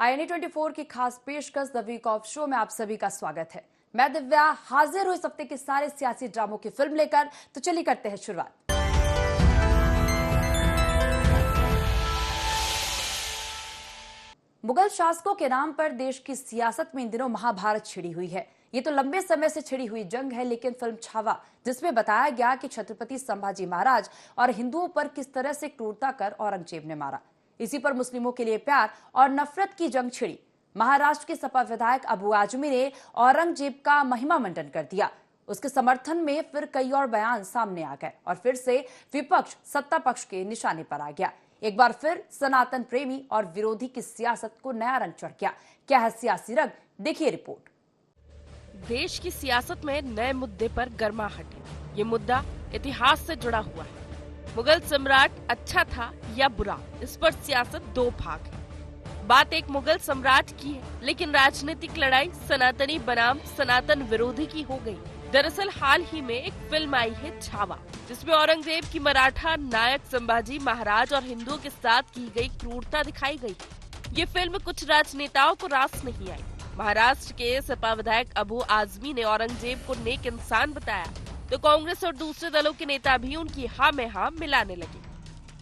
INA24 की खास पेशकश द वीक ऑफ शो में आप सभी का स्वागत है। मैं दिव्या हाजिर हूं इस हफ्ते के सारे सियासी ड्रामों की फिल्म लेकर। तो चलिए करते हैं शुरुआत। मुगल शासकों के नाम पर देश की सियासत में इन दिनों महाभारत छिड़ी हुई है। ये तो लंबे समय से छिड़ी हुई जंग है, लेकिन फिल्म छावा, जिसमें बताया गया कि छत्रपति संभाजी महाराज और हिंदुओं पर किस तरह से क्रूरता कर औरंगजेब ने मारा, इसी पर मुस्लिमों के लिए प्यार और नफरत की जंग छिड़ी। महाराष्ट्र के सपा विधायक अबू आजमी ने औरंगजेब का महिमा मंडन कर दिया। उसके समर्थन में फिर कई और बयान सामने आ गए और फिर से विपक्ष सत्ता पक्ष के निशाने पर आ गया। एक बार फिर सनातन प्रेमी और विरोधी की सियासत को नया रंग चढ़ गया। क्या है सियासी रंग, देखिए रिपोर्ट। देश की सियासत में नए मुद्दे पर गर्माहट है। ये मुद्दा इतिहास से जुड़ा हुआ है। मुगल सम्राट अच्छा था या बुरा, इस पर सियासत दो भाग है। बात एक मुगल सम्राट की है, लेकिन राजनीतिक लड़ाई सनातनी बनाम सनातन विरोधी की हो गई। दरअसल हाल ही में एक फिल्म आई है छावा, जिसमें औरंगजेब की मराठा नायक संभाजी महाराज और हिंदुओं के साथ की गई क्रूरता दिखाई गई। ये फिल्म कुछ राजनेताओं को रास नहीं आई। महाराष्ट्र के सपा विधायक अबू आजमी ने औरंगजेब को नेक इंसान बताया, तो कांग्रेस और दूसरे दलों के नेता भी उनकी हाँ में हाँ मिलाने लगे।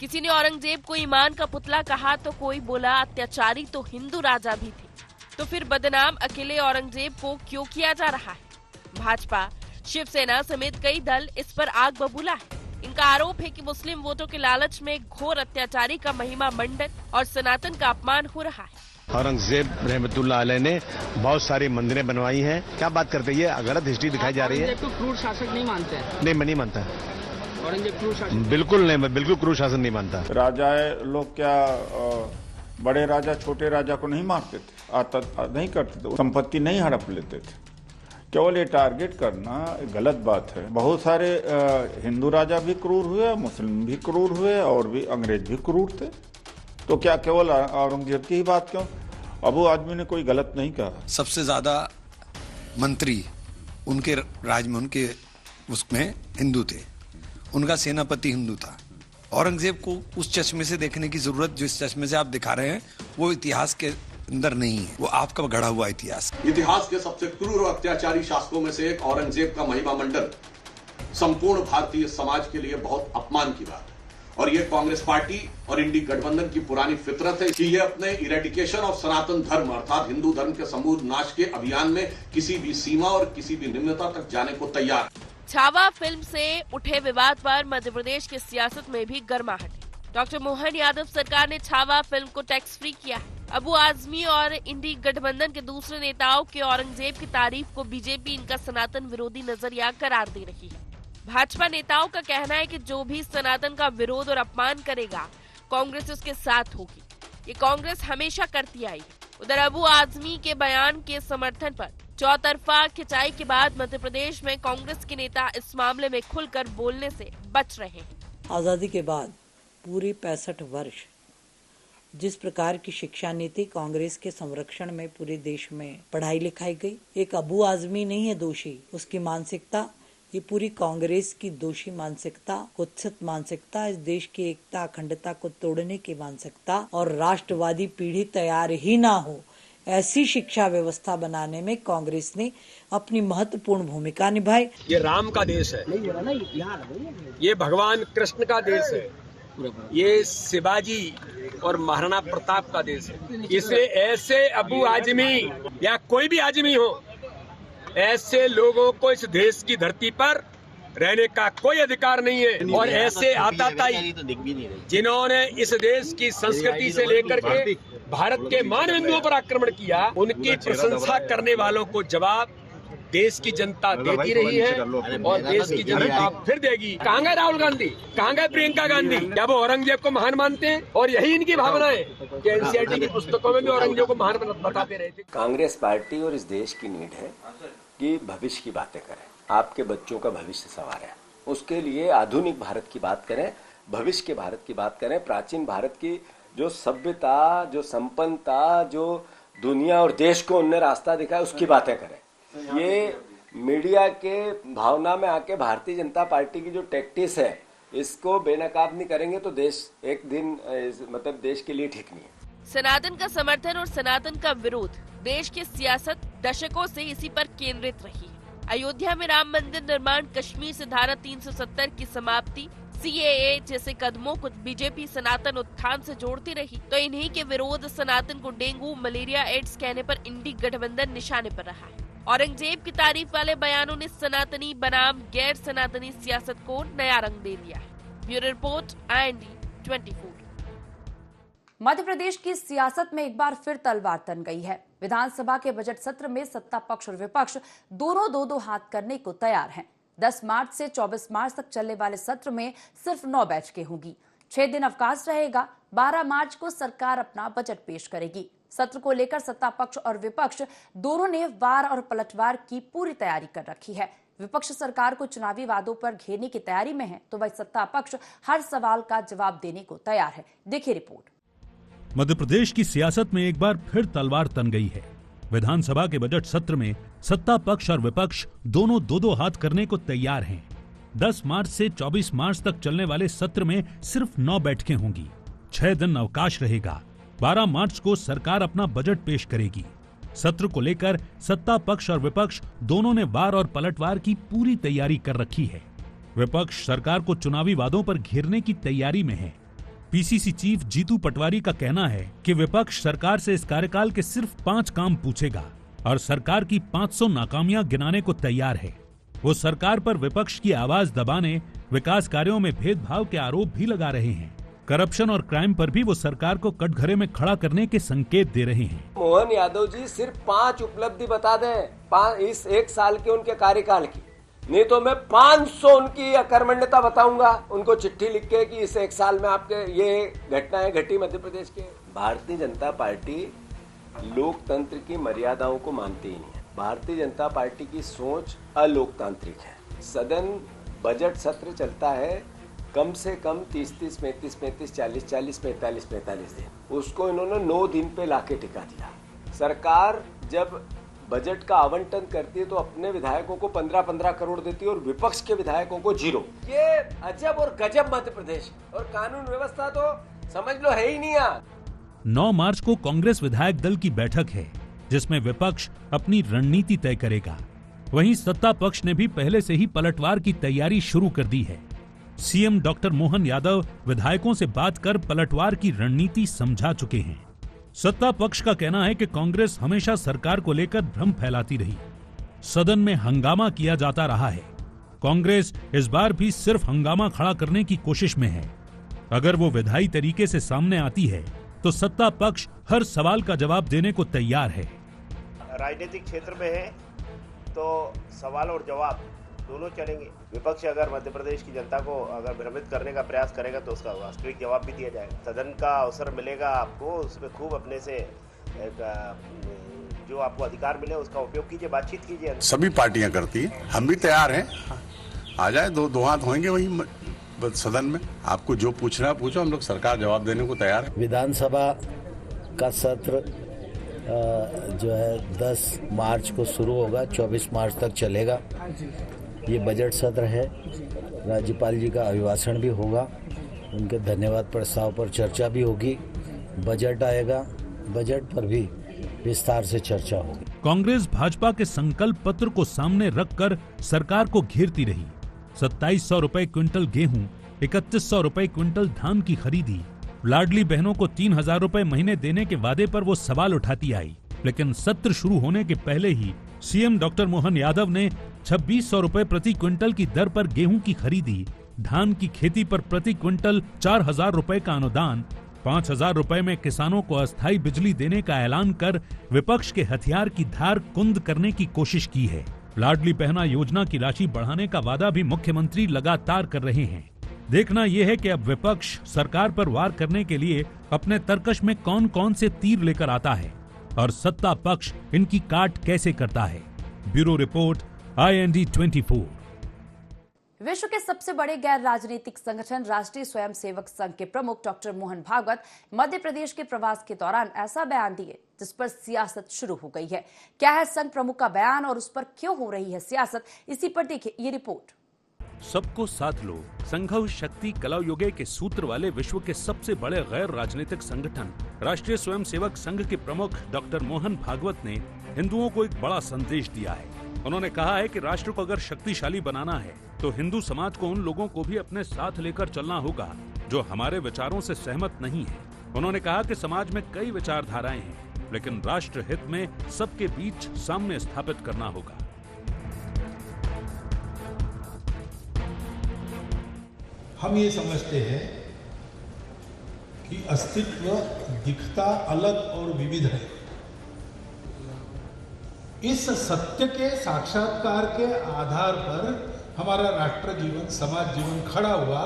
किसी ने औरंगजेब को ईमान का पुतला कहा, तो कोई बोला अत्याचारी तो हिंदू राजा भी थे। तो फिर बदनाम अकेले औरंगजेब को क्यों किया जा रहा है? भाजपा, शिवसेना समेत कई दल इस पर आग बबूला है। इनका आरोप है कि मुस्लिम वोटों के लालच में घोर अत्याचारी का महिमा मंडन और सनातन का अपमान हो रहा है। औरंगजेब रहमतुल्लाह अलैह ने बहुत सारी मंदिरें बनवाई हैं। क्या बात करते हैं, ये गलत हिस्ट्री दिखाई जा रही है। औरंगजेब को क्रूर शासक नहीं मानते हैं? नहीं, मैं नहीं मानता। औरंगजेब क्रूर शासक बिल्कुल नहीं, मैं बिल्कुल क्रूर शासन नहीं मानता। राजाए लोग क्या बड़े राजा छोटे राजा को नहीं मारते थे, आता नहीं करते थे, संपत्ति नहीं हड़प लेते थे। केवल ये टारगेट करना गलत बात है। बहुत सारे हिंदू राजा भी क्रूर हुए, मुस्लिम भी क्रूर हुए और भी अंग्रेज भी क्रूर थे। तो क्या केवल औरंगजेब की ही बात क्यों? अबू आदमी ने कोई गलत नहीं कहा। सबसे ज्यादा मंत्री उनके राज में, उनके उसमें हिंदू थे, उनका सेनापति हिंदू था। औरंगजेब को उस चश्मे से देखने की जरूरत जो इस चश्मे से आप दिखा रहे हैं, वो इतिहास के अंदर नहीं है, वो आपका गढ़ा हुआ इतिहास। इतिहास के सबसे क्रूर और अत्याचारी शासकों में से एक औरंगजेब का महिमा मंडन संपूर्ण भारतीय समाज के लिए बहुत अपमान की बात है। और ये कांग्रेस पार्टी और इंडी गठबंधन की पुरानी फितरत है कि ये अपने इरेडिकेशन ऑफ सनातन धर्म अर्थात हिंदू धर्म के समूल नाश के अभियान में किसी भी सीमा और किसी भी निम्नता तक जाने को तैयार है। छावा फिल्म से उठे विवाद पर मध्य प्रदेश की सियासत में भी गर्माहट है। डॉक्टर मोहन यादव सरकार ने छावा फिल्म को टैक्स फ्री किया है। अबू आजमी और इंडी गठबंधन के दूसरे नेताओं के औरंगजेब की तारीफ को बीजेपी इनका सनातन विरोधी नजरिया करार दे रही है। भाजपा नेताओं का कहना है कि जो भी सनातन का विरोध और अपमान करेगा, कांग्रेस उसके साथ होगी। ये कांग्रेस हमेशा करती आई है। उधर अबू आजमी के बयान के समर्थन पर चौतरफा खिंचाई के बाद मध्य प्रदेश में कांग्रेस के नेता इस मामले में खुलकर बोलने से बच रहे हैं। आजादी के बाद पूरे 65 वर्ष जिस प्रकार की शिक्षा नीति कांग्रेस के संरक्षण में पूरे देश में पढ़ाई लिखाई गई, एक अबू आजमी नहीं है दोषी, उसकी मानसिकता, ये पूरी कांग्रेस की दोषी मानसिकता, कुत्सित मानसिकता, इस देश की एकता अखंडता को तोड़ने की मानसिकता और राष्ट्रवादी पीढ़ी तैयार ही ना हो, ऐसी शिक्षा व्यवस्था बनाने में कांग्रेस ने अपनी महत्वपूर्ण भूमिका निभाई। ये राम का देश है, ये भगवान कृष्ण का देश है, ये शिवाजी और महाराणा प्रताप का देश है। इसे ऐसे अबू आजमी या कोई भी आजमी हो, ऐसे लोगों को इस देश की धरती पर रहने का कोई अधिकार नहीं है। और ऐसे आताताई जिन्होंने इस देश की संस्कृति से लेकर के भारत के मानबिंदुओं पर आक्रमण किया, उनकी प्रशंसा करने वालों को जवाब देश की जनता देती रही है और देश की जनता फिर देगी। कहाँ गए राहुल गांधी, कहाँ गए प्रियंका गांधी? क्या वो औरंगजेब को महान मानते हैं? और यही इनकी भावना है कि एनसीईआरटी की पुस्तकों में भी औरंगजेब को महान बताते रहे थे। कांग्रेस पार्टी और इस देश की नीड है कि भविष्य की बातें करें, आपके बच्चों का भविष्य सवार है, उसके लिए आधुनिक भारत की बात करें, भविष्य के भारत की बात करें, प्राचीन भारत की जो सभ्यता, जो संपन्नता, जो दुनिया और देश को उनने रास्ता दिखाया, उसकी बातें करें। ये मीडिया के भावना में आके भारतीय जनता पार्टी की जो टैक्टिस है, इसको बेनकाब नहीं करेंगे तो देश एक दिन मतलब देश के लिए ठीक नहीं है। सनातन का समर्थन और सनातन का विरोध, देश की सियासत दशकों से इसी पर केंद्रित रही है। अयोध्या में राम मंदिर निर्माण, कश्मीर से धारा 370 की समाप्ति, CAA जैसे कदमों को बीजेपी सनातन उत्थान से जोड़ती रही, तो इन्हीं के विरोध सनातन को डेंगू, मलेरिया, एड्स कहने पर इंडी गठबंधन निशाने पर रहा है। औरंगजेब की तारीफ वाले बयानों ने सनातनी बनाम गैर सनातनी सियासत को नया रंग दे दिया है। Bureau report, IND 24। Madhya Pradesh की सियासत में एक बार फिर तलवार तन गई है। विधानसभा के बजट सत्र में सत्ता पक्ष और विपक्ष दोनों दो हाथ करने को तैयार हैं। 10 मार्च से 24 मार्च तक चलने वाले सत्र में सिर्फ 9 बैठकें होंगी। 6 दिन अवकाश रहेगा। 12 मार्च को सरकार अपना बजट पेश करेगी। सत्र को लेकर सत्ता पक्ष और विपक्ष दोनों ने वार और पलटवार की पूरी तैयारी कर रखी है। विपक्ष सरकार को चुनावी वादों पर घेरने की तैयारी में है, तो वही सत्ता पक्ष हर सवाल का जवाब देने को तैयार है। देखिए रिपोर्ट। मध्य प्रदेश की सियासत में एक बार फिर तलवार तन गई है। विधानसभा के बजट सत्र में सत्ता पक्ष और विपक्ष दोनों दो हाथ करने को तैयार हैं। 10 मार्च से 24 मार्च तक चलने वाले सत्र में सिर्फ 9 बैठकें होंगी। 6 दिन अवकाश रहेगा। 12 मार्च को सरकार अपना बजट पेश करेगी। सत्र को लेकर सत्ता पक्ष और विपक्ष दोनों ने वार और पलटवार की पूरी तैयारी कर रखी है। विपक्ष सरकार को चुनावी वादों पर घेरने की तैयारी में है। पीसीसी चीफ जीतू पटवारी का कहना है कि विपक्ष सरकार से इस कार्यकाल के सिर्फ 5 काम पूछेगा और सरकार की 500 नाकामियां गिनाने को तैयार है। वो सरकार पर विपक्ष की आवाज दबाने, विकास कार्यों में भेदभाव के आरोप भी लगा रहे हैं। करप्शन और क्राइम पर भी वो सरकार को कटघरे में खड़ा करने के संकेत दे रहे हैं। मोहन यादव जी सिर्फ 5 उपलब्धि बता दें इस 1 साल के उनके कार्यकाल की, नहीं तो मैं 500 उनकी अकर्मण्यता बताऊंगा, उनको चिट्ठी लिख के कि इस 1 साल में आपके ये घटनाएं घटी मध्य प्रदेश के। भारतीय जनता पार्टी लोकतंत्र की मर्यादाओं को मानती ही नहीं है। भारतीय जनता पार्टी की सोच अलोकतांत्रिक है। सदन बजट सत्र चलता है कम से कम 30, 35, 40, 45 दिन, उसको इन्होंने 9 दिन पे लाके टिका दिया। सरकार जब बजट का आवंटन करती है तो अपने विधायकों को 15-15 करोड़ देती है और विपक्ष के विधायकों को 0। ये अजब और गजब मध्य प्रदेश, और कानून व्यवस्था तो समझ लो है ही नहीं यार। 9 मार्च को कांग्रेस विधायक दल की बैठक है, जिसमें विपक्ष अपनी रणनीति तय करेगा। वहीं सत्ता पक्ष ने भी पहले से ही पलटवार की तैयारी शुरू कर दी है। सीएम डॉक्टर मोहन यादव विधायकों से बात कर पलटवार की रणनीति समझा चुके हैं। सत्ता पक्ष का कहना है कि कांग्रेस हमेशा सरकार को लेकर भ्रम फैलाती रही, सदन में हंगामा किया जाता रहा है। कांग्रेस इस बार भी सिर्फ हंगामा खड़ा करने की कोशिश में है। अगर वो विधायी तरीके से सामने आती है तो सत्ता पक्ष हर सवाल का जवाब देने को तैयार है। राजनीतिक क्षेत्र में है तो सवाल और जवाब दोनों चलेंगे। विपक्ष अगर मध्य प्रदेश की जनता को अगर भ्रमित करने का प्रयास करेगा तो उसका वास्तविक जवाब भी दिया जाएगा। सदन का अवसर मिलेगा आपको, उसमें खूब अपने से जो आपको अधिकार मिले उसका उपयोग कीजिए, बातचीत कीजिए। सभी पार्टियां करती हैं, हम भी तैयार हैं। आ जाए, दो हाथ होंगे वही सदन में। आपको जो पूछना है पूछो, हम लोग सरकार जवाब देने को तैयार है। विधानसभा का सत्र जो है 10 मार्च को शुरू होगा, 24 मार्च तक चलेगा। ये बजट सत्र है। राज्यपाल जी का अभिभाषण भी होगा, उनके धन्यवाद प्रस्ताव पर चर्चा भी होगी। बजट आएगा, बजट पर भी विस्तार से चर्चा होगी। कांग्रेस भाजपा के संकल्प पत्र को सामने रखकर सरकार को घेरती रही। 2700 रुपए क्विंटल गेहूं, 3100 रुपए क्विंटल धान की खरीदी, लाडली बहनों को 3000 रुपए महीने देने के वादे पर वो सवाल उठाती आई। लेकिन सत्र शुरू होने के पहले ही सीएम डॉक्टर मोहन यादव ने 2600 रुपए प्रति क्विंटल की दर पर गेहूं की खरीदी, धान की खेती पर प्रति क्विंटल 4000 रुपए का अनुदान, 5000 रुपए में किसानों को अस्थायी बिजली देने का ऐलान कर विपक्ष के हथियार की धार कुंद करने की कोशिश की है। लाडली बहना योजना की राशि बढ़ाने का वादा भी मुख्यमंत्री लगातार कर रहे हैं। देखना यह है कि अब विपक्ष सरकार पर वार करने के लिए अपने तरकश में कौन कौन से तीर लेकर आता है और सत्ता पक्ष इनकी काट कैसे करता है। Bureau report, IND 24। विश्व के सबसे बड़े गैर राजनीतिक संगठन राष्ट्रीय स्वयंसेवक संघ के प्रमुख डॉक्टर मोहन भागवत मध्य प्रदेश के प्रवास के दौरान ऐसा बयान दिए जिस पर सियासत शुरू हो गई है। क्या है संघ प्रमुख का बयान और उस पर क्यों हो रही है सियासत, इसी पर देखिए ये रिपोर्ट। सबको साथ लो, संघव शक्ति कलौ युगे के सूत्र वाले विश्व के सबसे बड़े गैर राजनीतिक संगठन राष्ट्रीय स्वयंसेवक संघ के प्रमुख डॉक्टर मोहन भागवत ने हिंदुओं को एक बड़ा संदेश दिया है। उन्होंने कहा है कि राष्ट्र को अगर शक्तिशाली बनाना है तो हिंदू समाज को उन लोगों को भी अपने साथ लेकर चलना होगा जो हमारे विचारों से सहमत नहीं है। उन्होंने कहा कि समाज में कई विचारधाराएं हैं, लेकिन राष्ट्र हित में सबके बीच सामने स्थापित करना होगा। हम ये समझते हैं कि अस्तित्व दिखता अलग और विविध है। इस सत्य के साक्षात्कार के आधार पर हमारा राष्ट्र जीवन, समाज जीवन खड़ा हुआ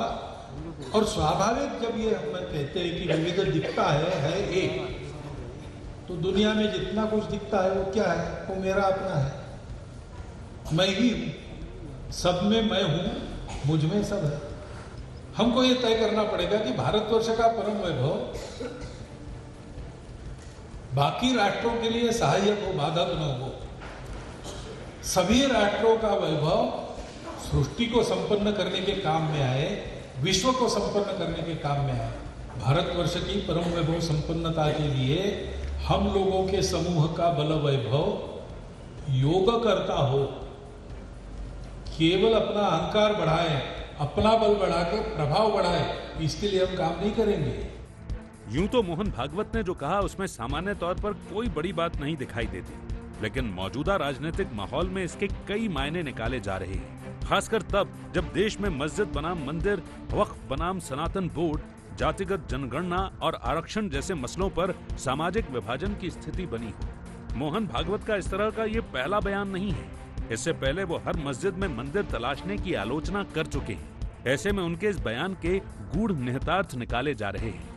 और स्वाभाविक जब ये हम कहते हैं कि विविध दिखता है एक, तो दुनिया में जितना कुछ दिखता है वो क्या है? वो मेरा अपना है, मैं ही हूँ, सब में मैं हूँ, मुझ में सब है। हमको ये तय करना पड़ेगा कि भारतवर्ष का परम वैभव बाकी राष्ट्रों के लिए सहायक हो, बाधक न हो। सभी राष्ट्रों का वैभव सृष्टि को संपन्न करने के काम में आए, विश्व को संपन्न करने के काम में आए। भारतवर्ष की परम वैभव संपन्नता के लिए हम लोगों के समूह का बल वैभव योग करता हो। केवल अपना अहंकार बढ़ाए, अपना बल बढ़ा के प्रभाव बढ़ाए, इसके लिए हम काम नहीं करेंगे। यूं तो मोहन भागवत ने जो कहा उसमें सामान्य तौर पर कोई बड़ी बात नहीं दिखाई देती, लेकिन मौजूदा राजनीतिक माहौल में इसके कई मायने निकाले जा रहे हैं। खासकर तब जब देश में मस्जिद बनाम मंदिर, वक्फ बनाम सनातन बोर्ड, जातिगत जनगणना और आरक्षण जैसे मसलों पर सामाजिक विभाजन की स्थिति बनी हो। मोहन भागवत का इस तरह का ये पहला बयान नहीं है। इससे पहले वो हर मस्जिद में मंदिर तलाशने की आलोचना कर चुके हैं। ऐसे में उनके इस बयान के गूढ़ निहितार्थ निकाले जा रहे हैं।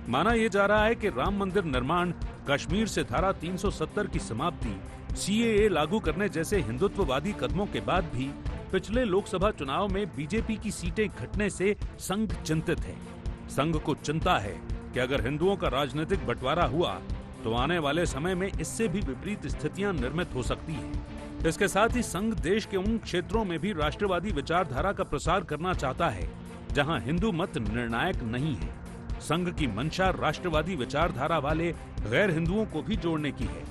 माना यह जा रहा है कि राम मंदिर निर्माण, कश्मीर से धारा 370 की समाप्ति, CAA लागू करने जैसे हिंदुत्ववादी कदमों के बाद भी पिछले लोकसभा चुनाव में बीजेपी की सीटें घटने से संघ चिंतित है। संघ को चिंता है कि अगर हिंदुओं का राजनीतिक बंटवारा हुआ तो आने वाले समय में इससे भी विपरीत स्थितियां निर्मित हो सकती हैं। इसके साथ ही संघ देश के उन क्षेत्रों में भी राष्ट्रवादी विचारधारा का प्रसार करना चाहता है जहां हिंदू मत निर्णायक नहीं है। संघ की मंशा राष्ट्रवादी विचारधारा वाले गैर हिंदुओं को भी जोड़ने की है।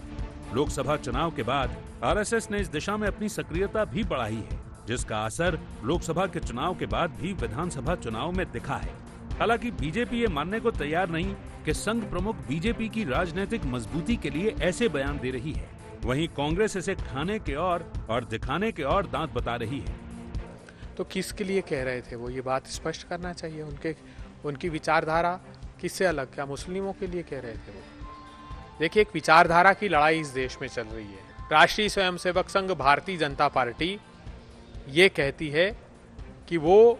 लोकसभा चुनाव के बाद RSS ने इस दिशा में अपनी सक्रियता भी बढ़ाई है, जिसका असर लोकसभा के चुनाव के बाद भी विधानसभा चुनाव में दिखा है। हालांकि बीजेपी ये मानने को तैयार नहीं कि संघ प्रमुख बीजेपी की राजनीतिक मजबूती के लिए ऐसे बयान दे रही है। वहीं कांग्रेस इसे खाने के और दिखाने के और दांत बता रही है। तो किसके लिए कह रहे थे वो, ये बात स्पष्ट करना चाहिए। उनकी विचारधारा किससे अलग, क्या मुस्लिमों के लिए कह रहे थे वो? देखिए, एक विचारधारा की लड़ाई इस देश में चल रही है। राष्ट्रीय स्वयंसेवक संघ भारतीय जनता पार्टी ये कहती है कि वो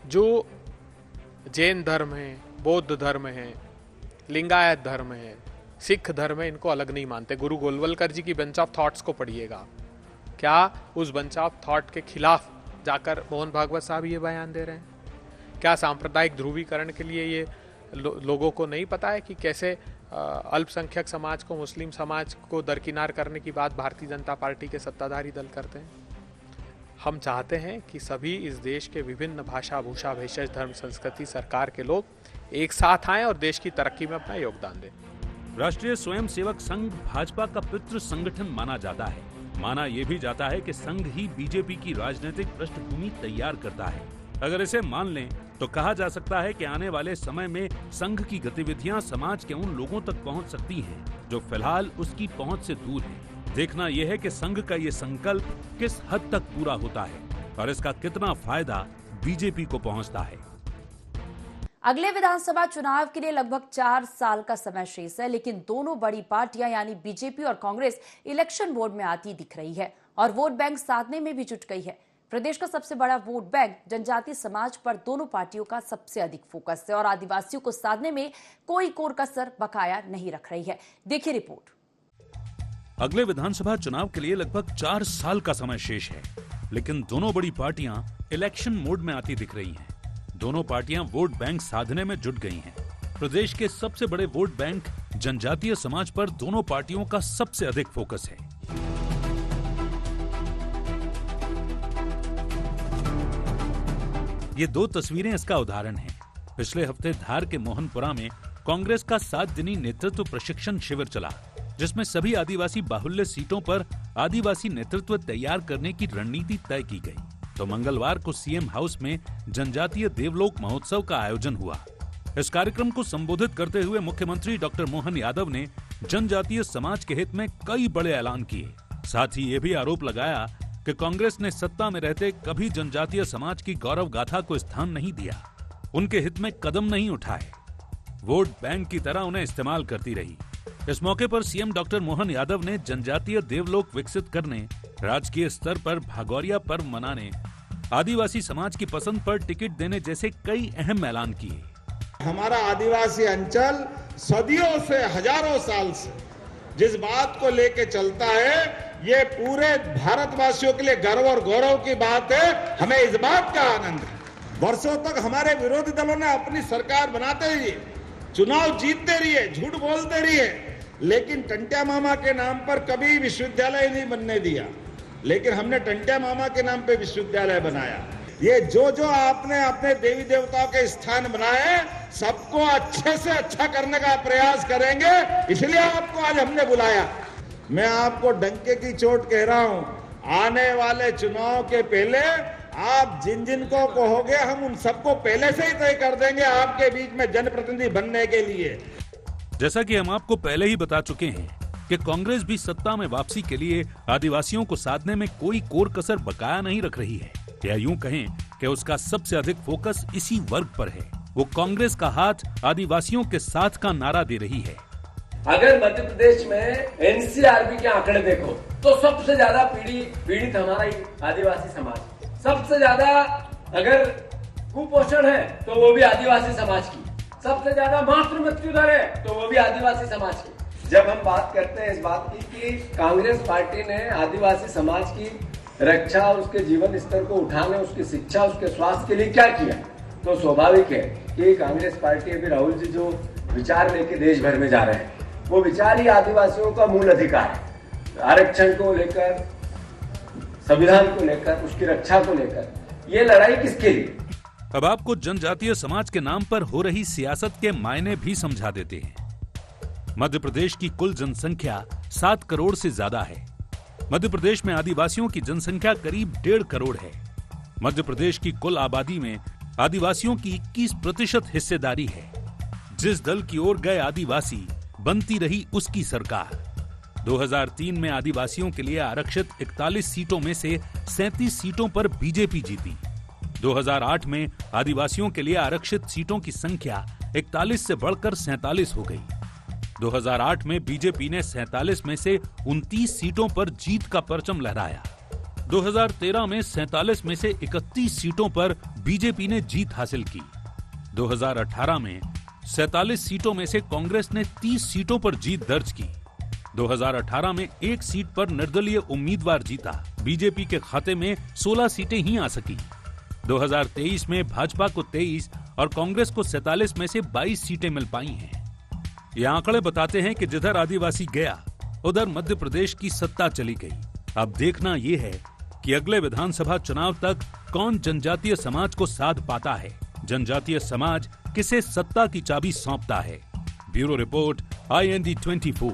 जो जैन धर्म है, बौद्ध धर्म है, लिंगायत धर्म है, सिख धर्म है, इनको अलग नहीं मानते। गुरु गोलवलकर जी की बंच ऑफ थॉट्स को पढ़िएगा। क्या उस बंच ऑफ थॉट के खिलाफ जाकर मोहन भागवत साहब ये बयान दे रहे हैं? क्या सांप्रदायिक ध्रुवीकरण के लिए ये लोगों को नहीं पता है कि कैसे अल्पसंख्यक समाज को, मुस्लिम समाज को दरकिनार करने की बात भारतीय जनता पार्टी के सत्ताधारी दल करते हैं? हम चाहते हैं कि सभी इस देश के विभिन्न भाषा, भूषा, भेषज, धर्म, संस्कृति, सरकार के लोग एक साथ आएं और देश की तरक्की में अपना योगदान दें। राष्ट्रीय स्वयंसेवक संघ भाजपा का पितृ संगठन माना जाता है। माना यह भी जाता है कि संघ ही बीजेपी की राजनीतिक पृष्ठभूमि तैयार करता है। अगर इसे मान लें तो कहा जा सकता है कि आने वाले समय में संघ की गतिविधियां समाज के उन लोगों तक पहुंच सकती हैं जो फिलहाल उसकी पहुंच से दूर हैं। देखना यह है कि संघ का ये संकल्प किस हद तक पूरा होता है और इसका कितना फायदा बीजेपी को पहुंचता है। अगले विधानसभा चुनाव के लिए लगभग 4 साल का समय शेष है, लेकिन दोनों बड़ी पार्टियां यानी बीजेपी और कांग्रेस इलेक्शन मोड में आती दिख रही है और वोट बैंक साधने में भी जुट गई है। प्रदेश का सबसे बड़ा वोट बैंक जनजातीय समाज पर दोनों पार्टियों का सबसे अधिक फोकस है और आदिवासियों को साधने में कोई कोर कसर बकाया नहीं रख रही है। देखिए रिपोर्ट। अगले विधानसभा चुनाव के लिए लगभग 4 साल का समय शेष है, लेकिन दोनों बड़ी पार्टियां इलेक्शन मोड में आती दिख रही हैं। दोनों पार्टियां वोट बैंक साधने में जुट गई हैं। प्रदेश के सबसे बड़े वोट बैंक जनजातीय समाज पर दोनों पार्टियों का सबसे अधिक फोकस है। ये 2 तस्वीरें इसका उदाहरण हैं। पिछले हफ्ते धार के मोहनपुरा में कांग्रेस का 7 दिनी नेतृत्व प्रशिक्षण शिविर चला, जिसमें सभी आदिवासी बाहुल्य सीटों पर आदिवासी नेतृत्व तैयार करने की रणनीति तय की गई। तो मंगलवार को सीएम हाउस में जनजातीय देवलोक महोत्सव का आयोजन हुआ। इस कार्यक्रम को संबोधित करते हुए मुख्यमंत्री डॉक्टर मोहन यादव ने जनजातीय समाज के हित में कई बड़े ऐलान किए। साथ ही ये भी आरोप लगाया कि कांग्रेस ने सत्ता में रहते कभी जनजातीय समाज की गौरव गाथा को स्थान नहीं दिया, उनके हित में कदम नहीं उठाए, वोट बैंक की तरह उन्हें इस्तेमाल करती रही। इस मौके पर सीएम डॉक्टर मोहन यादव ने जनजातीय देवलोक विकसित करने, राजकीय स्तर पर भागौरिया पर्व मनाने, आदिवासी समाज की पसंद पर टिकट देने जैसे कई अहम ऐलान किए। हमारा आदिवासी अंचल सदियों से, हजारों साल से जिस बात को लेके चलता है, ये पूरे भारतवासियों के लिए गर्व और गौरव की बात है। हमें इस बात का आनंद है, वर्षों तक हमारे विरोधी दलों ने अपनी सरकार बनाते रहिए, चुनाव जीतते रहिए, झूठ बोलते रहिए, लेकिन टंट्या मामा के नाम पर कभी विश्वविद्यालय नहीं बनने दिया। लेकिन हमने टंट्या मामा के नाम पे विश्वविद्यालय बनाया। ये जो आपने अपने देवी देवताओं के स्थान बनाए, सबको अच्छे से अच्छा करने का प्रयास करेंगे, इसलिए आपको आज हमने बुलाया। मैं आपको डंके की चोट कह रहा हूं, आने वाले चुनाव के पहले आप जिन को कहोगे, हम उन सबको पहले से ही तय कर देंगे आपके बीच में जनप्रतिनिधि बनने के लिए। जैसा कि हम आपको पहले ही बता चुके हैं कि कांग्रेस भी सत्ता में वापसी के लिए आदिवासियों को साधने में कोई कोर कसर बकाया नहीं रख रही है, या यूं कहें कि उसका सबसे अधिक फोकस इसी वर्ग पर है। वो कांग्रेस का हाथ आदिवासियों के साथ का नारा दे रही है। अगर मध्य प्रदेश में एनसीआरबी के आंकड़े देखो तो सबसे ज्यादा पीड़ित हमारा ही आदिवासी समाज, सबसे ज्यादा अगर कुपोषण है तो वो भी आदिवासी समाज की, सबसे ज्यादा मातृ मृत्यु दर है तो वो भी आदिवासी समाज की। जब हम बात करते हैं इस बात की कि कांग्रेस पार्टी ने आदिवासी समाज की रक्षा, उसके जीवन स्तर को उठाने, उसकी शिक्षा, उसके स्वास्थ्य के लिए क्या किया, तो स्वाभाविक है कि कांग्रेस पार्टी अभी राहुल जी जो विचार लेके देश भर में जा रहे हैं, वो विचार ही आदिवासियों का मूल अधिकार है। आरक्षण को लेकर, संविधान को लेकर, उसकी रक्षा को लेकर ये लड़ाई किसके लिए। अब आपको जनजातीय समाज के नाम पर हो रही सियासत के मायने भी समझा देते हैं। मध्य प्रदेश की कुल जनसंख्या 7 करोड़ से ज्यादा है। मध्य प्रदेश में आदिवासियों की जनसंख्या करीब 1.5 करोड़ है। मध्य प्रदेश की कुल आबादी में आदिवासियों की 21% हिस्सेदारी है। जिस दल की ओर गए आदिवासी, बनती रही उसकी सरकार। 2003 में आदिवासियों के लिए आरक्षित 41 सीटों में से 37 सीटों पर बीजेपी जीती। 2008 में आदिवासियों के लिए आरक्षित सीटों की संख्या 41 से बढ़कर 47 हो गई। 2008 में बीजेपी ने 47 में से 29 सीटों पर जीत का परचम लहराया। 2013 में 47 में से 31 सीटों पर बीजेपी ने जीत हासिल की। 2018 में 47 सीटों में से कांग्रेस ने 30 सीटों पर जीत दर्ज की। 2018 में 1 सीट पर निर्दलीय उम्मीदवार जीता। बीजेपी के खाते में 16 सीटें ही आ सकी। 2023 में भाजपा को 23 और कांग्रेस को 47 में से 22 सीटें मिल पाई हैं। ये आंकड़े बताते हैं कि जिधर आदिवासी गया, उधर मध्य प्रदेश की सत्ता चली गई। अब देखना यह है कि अगले विधानसभा चुनाव तक कौन जनजातीय समाज को साध पाता है, जनजातीय समाज किसे सत्ता की चाबी सौंपता है। Bureau report, IND 24।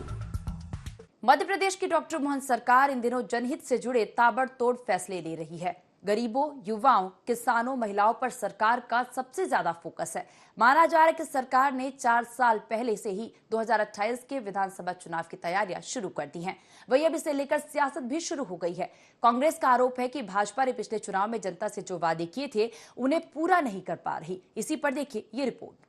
Madhya Pradesh की डॉक्टर मोहन सरकार इन दिनों जनहित से जुड़े ताबड़तोड़ फैसले ले रही है। गरीबों, युवाओं, किसानों, महिलाओं पर सरकार का सबसे ज्यादा फोकस है। माना जा रहा है कि सरकार ने 4 साल पहले से ही 2028 के विधानसभा चुनाव की तैयारियां शुरू कर दी हैं। वहीं अब इसे लेकर सियासत भी शुरू हो गई है। कांग्रेस का आरोप है कि भाजपा ने पिछले चुनाव में जनता से जो वादे किए थे उन्हें पूरा नहीं कर पा रही। इसी पर देखिए ये रिपोर्ट।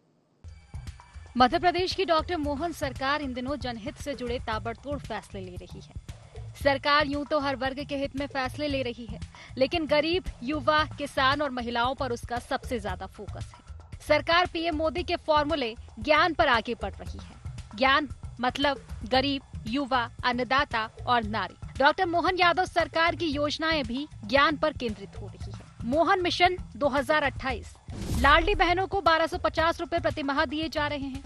मध्य प्रदेश की डॉक्टर मोहन सरकार इन दिनों जनहित से जुड़े ताबड़तोड़ फैसले ले रही है। सरकार यूं तो हर वर्ग के हित में फैसले ले रही है, लेकिन गरीब, युवा, किसान और महिलाओं पर उसका सबसे ज्यादा फोकस है। सरकार पीएम मोदी के फॉर्मूले ज्ञान पर आगे बढ़ रही है। ज्ञान मतलब गरीब, युवा, अन्नदाता और नारी। डॉक्टर मोहन यादव सरकार की योजनाएं भी ज्ञान पर केंद्रित हो रही है। मोहन मिशन 2028, लाडली बहनों को 1250 रुपए प्रति माह दिए जा रहे हैं।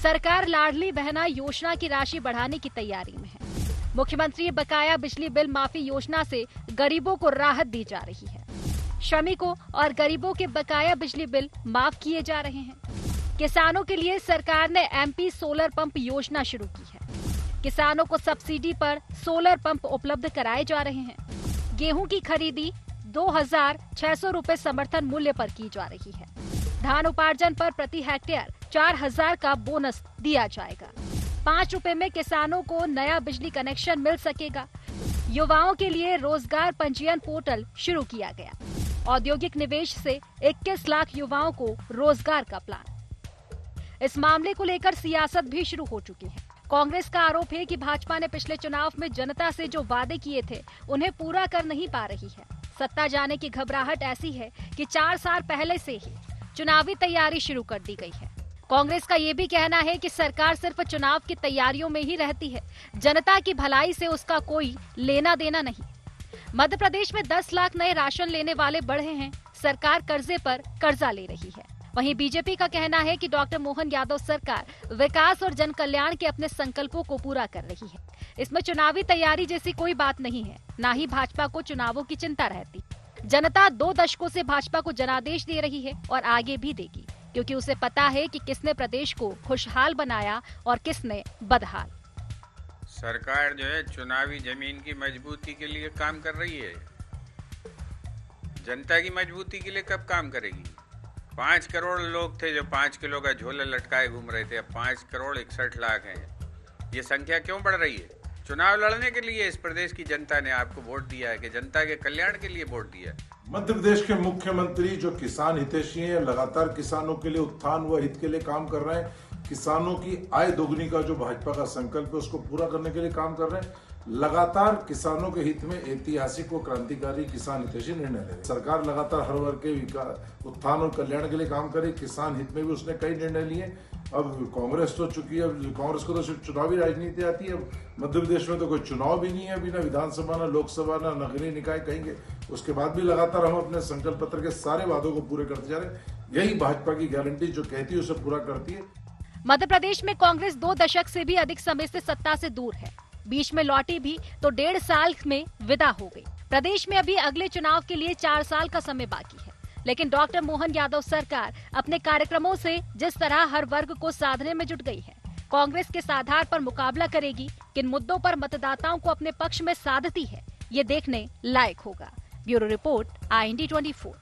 सरकार लाडली बहना योजना की राशि बढ़ाने की तैयारी में है। मुख्यमंत्री बकाया बिजली बिल माफी योजना से गरीबों को राहत दी जा रही है। श्रमिकों और गरीबों के बकाया बिजली बिल माफ किए जा रहे हैं। किसानों के लिए सरकार ने एमपी सोलर पंप योजना शुरू की है। किसानों को सब्सिडी पर सोलर पंप उपलब्ध कराए जा रहे हैं। गेहूं की खरीदी 2,600 रुपए समर्थन मूल्य पर की जा रही है। धान उपार्जन पर प्रति हेक्टेयर 4,000 का बोनस दिया जाएगा। 5 रुपए में किसानों को नया बिजली कनेक्शन मिल सकेगा। युवाओं के लिए रोजगार पंजीयन पोर्टल शुरू किया गया। औद्योगिक निवेश से 21 लाख युवाओं को रोजगार का प्लान। इस मामले को लेकर सियासत भी शुरू हो चुकी है। कांग्रेस का आरोप है कि भाजपा ने पिछले चुनाव में जनता से जो वादे किए थे उन्हें पूरा कर नहीं पा रही है। सत्ता जाने की घबराहट ऐसी है कि 4 साल पहले से ही चुनावी तैयारी शुरू कर दी गई है। कांग्रेस का ये भी कहना है कि सरकार सिर्फ चुनाव की तैयारियों में ही रहती है, जनता की भलाई से उसका कोई लेना देना नहीं। मध्य प्रदेश में 10 लाख नए राशन लेने वाले बढ़े हैं। सरकार कर्जे पर कर्जा ले रही है। वहीं बीजेपी का कहना है कि डॉक्टर मोहन यादव सरकार विकास और जन कल्याण के अपने संकल्पों को पूरा कर रही है। इसमें चुनावी तैयारी जैसी कोई बात नहीं है, न ही भाजपा को चुनावों की चिंता रहती। जनता 2 दशकों से भाजपा को जनादेश दे रही है और आगे भी देगी, क्योंकि उसे पता है कि किसने प्रदेश को खुशहाल बनाया और किसने बदहाल। सरकार जो है चुनावी जमीन की मजबूती के लिए काम कर रही है। जनता की मजबूती के लिए कब काम करेगी? 5 करोड़ लोग थे जो 5 किलो का झोला लटकाए घूम रहे थे, अब 5 करोड़ 61 लाख हैं। ये संख्या क्यों बढ़ रही है? चुनाव लड़ने के लिए इस प्रदेश की जनता ने आपको वोट दिया है कि जनता के कल्याण के लिए वोट दिया है। मध्य प्रदेश के मुख्यमंत्री जो किसान हितैषी हैं, लगातार किसानों के लिए उत्थान व हित के लिए काम कर रहे हैं। किसानों की आय दोगुनी का जो भाजपा का संकल्प है उसको पूरा करने के लिए काम कर रहे हैं। लगातार किसानों के हित में ऐतिहासिक व क्रांतिकारी किसान हितैषी निर्णय ले रहे हैं। सरकार लगातार हर वर्ग के उत्थान और कल्याण के लिए काम करे। किसान हित में भी उसने कई निर्णय लिए। अब कांग्रेस तो चुकी है, अब कांग्रेस को तो सिर्फ चुनावी राजनीति आती है। मध्य प्रदेश में तो कोई चुनाव भी नहीं है, अभी ना विधानसभा, ना लोकसभा, ना नगरीय निकाय कहेंगे। उसके बाद भी लगातार हम अपने संकल्प पत्र के सारे वादों को पूरे करते जा रहे हैं। यही भाजपा की गारंटी जो कहती है उसे पूरा करती है। मध्य प्रदेश में कांग्रेस 2 दशक से भी अधिक समय से सत्ता से दूर है। बीच में लौटी भी तो 1.5 साल में विदा हो गई। प्रदेश में अभी अगले चुनाव के लिए 4 साल का समय बाकी है, लेकिन डॉक्टर मोहन यादव सरकार अपने कार्यक्रमों से जिस तरह हर वर्ग को साधने में जुट गई है, कांग्रेस के आधार पर मुकाबला करेगी। किन मुद्दों पर मतदाताओं को अपने पक्ष में साधती है, ये देखने लायक होगा। Bureau report, IND 24।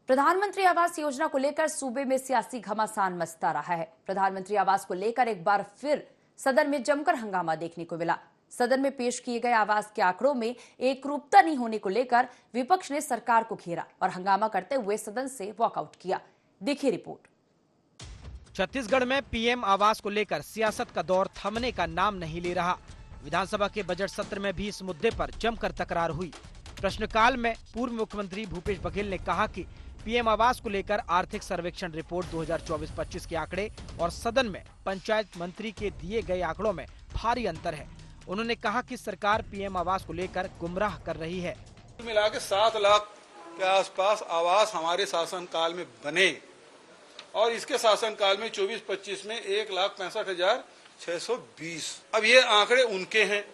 प्रधानमंत्री आवास योजना को लेकर सूबे में सियासी घमासान मचता रहा है। प्रधानमंत्री आवास को लेकर एक बार फिर सदन में जमकर हंगामा देखने को मिला। सदन में पेश किए गए आवास के आंकड़ों में एकरूपता नहीं होने को लेकर विपक्ष ने सरकार को घेरा और हंगामा करते हुए सदन से वॉकआउट किया। देखिए रिपोर्ट। छत्तीसगढ़ में पीएम आवास को लेकर सियासत का दौर थमने का नाम नहीं ले रहा। विधानसभा के बजट सत्र में भी इस मुद्दे पर जमकर तकरार हुई। प्रश्नकाल में पूर्व मुख्यमंत्री भूपेश बघेल ने कहा कि पीएम आवास को लेकर आर्थिक सर्वेक्षण रिपोर्ट 2024-25 के आंकड़े और सदन में पंचायत मंत्री के दिए गए आंकड़ों में भारी अंतर है। उन्होंने कहा कि सरकार पीएम आवास को लेकर गुमराह कर रही है। मिला के 7 लाख के आसपास आवास हमारे शासनकाल में बने और इसके शासनकाल में 24-25 में 1,65,620। अब ये आंकड़े उनके हैं,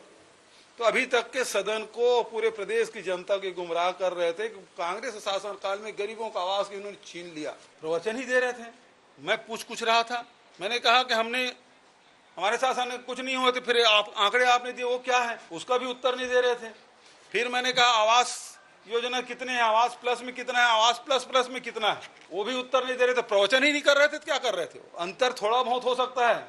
तो अभी तक के सदन को पूरे प्रदेश की जनता के गुमराह कर रहे थे। कांग्रेस शासनकाल में गरीबों का आवास इन्होंने छीन लिया। प्रवचन ही दे रहे थे, मैं पूछ रहा था। मैंने कहा कि हमारे शासन में कुछ नहीं हुआ, तो फिर आंकड़े आपने दिए वो क्या है, उसका भी उत्तर नहीं दे रहे थे। फिर मैंने कहा आवास योजना कितने हैं, आवास प्लस में कितना है, आवास प्लस में कितना है, वो भी उत्तर नहीं दे रहे थे। प्रवचन ही नहीं कर रहे थे, क्या कर रहे थे? अंतर थोड़ा बहुत हो सकता है,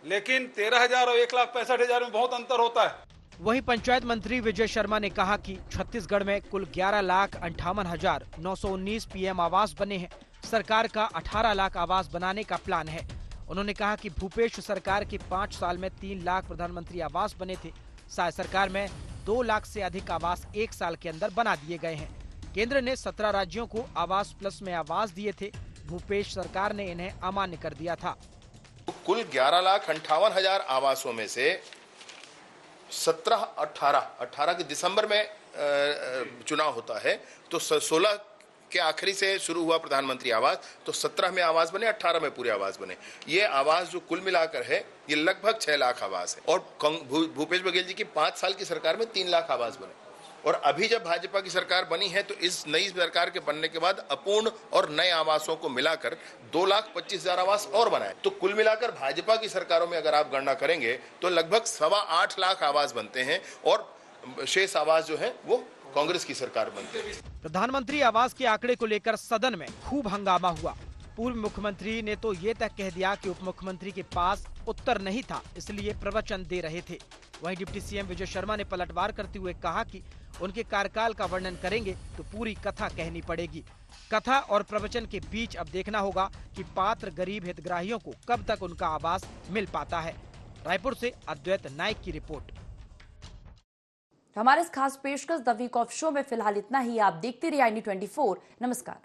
लेकिन 13,000 और 1,65,000 में बहुत अंतर होता है। वहीं पंचायत मंत्री विजय शर्मा ने कहा कि छत्तीसगढ़ में कुल 11,58,919 पीएम आवास बने हैं। सरकार का 18 लाख आवास बनाने का प्लान है। उन्होंने कहा कि भूपेश सरकार के 5 साल में 3 लाख प्रधानमंत्री आवास बने थे। साय सरकार में 2 लाख से अधिक आवास 1 साल के अंदर बना दिए गए हैं। केंद्र ने 17 राज्यों को आवास प्लस में आवास दिए थे। भूपेश सरकार ने इन्हें अमान्य कर दिया था। कुल 11,58,000 आवासों में से 18 के दिसंबर में चुनाव होता है, तो 16 के आखिरी से शुरू हुआ प्रधानमंत्री आवास, तो 17 में आवास बने, 18 में पूरे आवास बने। ये आवास जो कुल मिलाकर है ये लगभग 6 लाख आवास है। और भूपेश बघेल जी की 5 साल की सरकार में 3 लाख आवास बने। और अभी जब भाजपा की सरकार बनी है तो इस नई सरकार के बनने के बाद अपूर्ण और नए आवासों को मिलाकर 2,25,000 आवास और बनाए। तो कुल मिलाकर भाजपा की सरकारों में अगर आप गणना करेंगे तो लगभग 8.25 लाख आवास बनते हैं और शेष आवास जो है वो कांग्रेस की सरकार बनते हैं। प्रधानमंत्री आवास के आंकड़े को लेकर सदन में खूब हंगामा हुआ। पूर्व मुख्यमंत्री ने तो ये तक कह दिया कि उप मुख्यमंत्री के पास उत्तर नहीं था, इसलिए प्रवचन दे रहे थे। वहीं डिप्टी सीएम विजय शर्मा ने पलटवार करते हुए कहा कि उनके कार्यकाल का वर्णन करेंगे तो पूरी कथा कहनी पड़ेगी। कथा और प्रवचन के बीच अब देखना होगा कि पात्र गरीब हितग्राहियों को कब तक उनका आवास मिल पाता है। रायपुर से अद्वैत नाइक की रिपोर्ट। हमारे इस खास पेशकश द वीक ऑफ शो में फिलहाल इतना ही। आप देखते रहिए i24। नमस्कार।